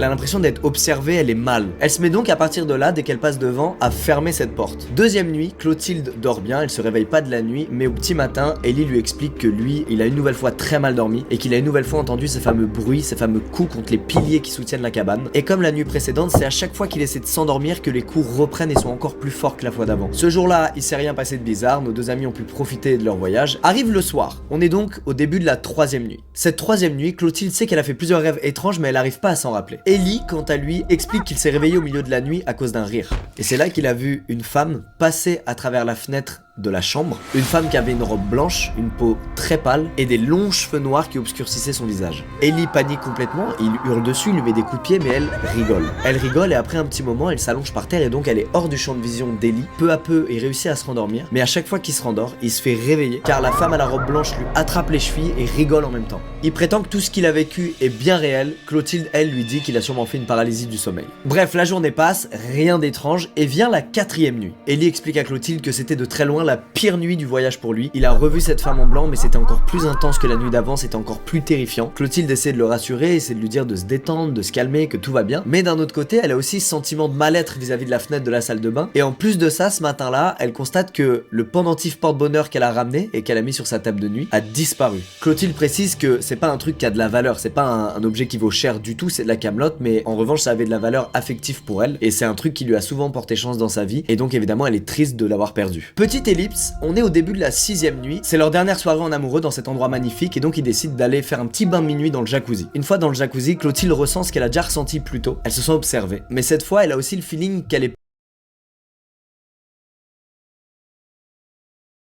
Elle a l'impression d'être observée, elle est mal. Elle se met donc à partir de là, dès qu'elle passe devant, à fermer cette porte. Deuxième nuit, Clotilde dort bien, elle se réveille pas de la nuit, mais au petit matin, Ellie lui explique que lui, il a une nouvelle fois très mal dormi et qu'il a une nouvelle fois entendu ces fameux bruits, ces fameux coups contre les piliers qui soutiennent la cabane. Et comme la nuit précédente, c'est à chaque fois qu'il essaie de s'endormir que les coups reprennent et sont encore plus forts que la fois d'avant. Ce jour-là, il s'est rien passé de bizarre, nos deux amis ont pu profiter de leur voyage. Arrive le soir, on est donc au début de la troisième nuit. Cette troisième nuit, Clotilde sait qu'elle a fait plusieurs rêves étranges, mais elle arrive pas à s'en rappeler. Ellie, quant à lui, explique qu'il s'est réveillé au milieu de la nuit à cause d'un rire. Et c'est là qu'il a vu une femme passer à travers la fenêtre de la chambre, une femme qui avait une robe blanche, une peau très pâle et des longs cheveux noirs qui obscurcissaient son visage. Ellie panique complètement, il hurle dessus, il lui met des coups de pied, mais elle rigole. Elle rigole et après un petit moment, elle s'allonge par terre et donc elle est hors du champ de vision d'Ellie. Peu à peu, il réussit à se rendormir, mais à chaque fois qu'il se rendort, il se fait réveiller car la femme à la robe blanche lui attrape les chevilles et rigole en même temps. Il prétend que tout ce qu'il a vécu est bien réel. Clotilde, elle, lui dit qu'il a sûrement fait une paralysie du sommeil. Bref, la journée passe, rien d'étrange et vient la quatrième nuit. Ellie explique à Clotilde que c'était de très loin la pire nuit du voyage pour lui. Il a revu cette femme en blanc, mais c'était encore plus intense que la nuit d'avant, c'était encore plus terrifiant. Clotilde essaie de le rassurer, essaie de lui dire de se détendre, de se calmer, que tout va bien. Mais d'un autre côté, elle a aussi ce sentiment de mal-être vis-à-vis de la fenêtre de la salle de bain. Et en plus de ça, ce matin-là, elle constate que le pendentif porte-bonheur qu'elle a ramené et qu'elle a mis sur sa table de nuit a disparu. Clotilde précise que c'est pas un truc qui a de la valeur, c'est pas un objet qui vaut cher du tout, c'est de la camelote, mais en revanche, ça avait de la valeur affective pour elle. Et c'est un truc qui lui a souvent porté chance dans sa vie. Et donc évidemment, elle est triste de l'avoir perdu. Petite ellipse, on est au début de la sixième nuit, c'est leur dernière soirée en amoureux dans cet endroit magnifique et donc ils décident d'aller faire un petit bain de minuit dans le jacuzzi. Une fois dans le jacuzzi, Clotilde ressent ce qu'elle a déjà ressenti plus tôt, elle se sent observée, mais cette fois elle a aussi le feeling qu'elle est